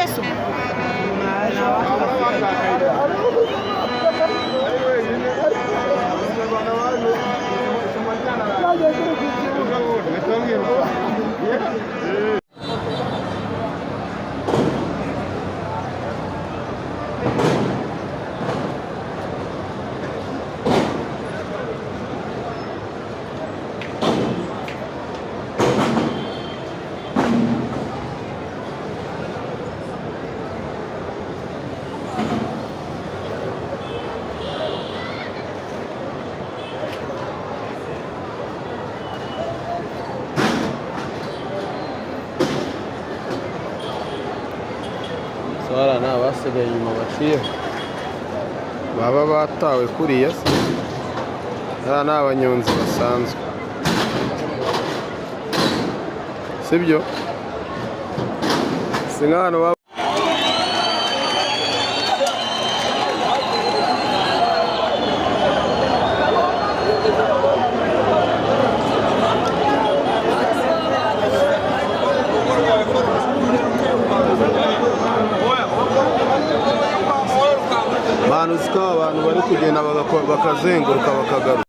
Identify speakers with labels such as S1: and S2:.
S1: so
S2: Sora na basigaye inyuma baciye baba batawe kuriya se ni abanyonzi basanzwe sibyo si nk'ahantu abantu bari kugenda bakazenguruka bakagaruka.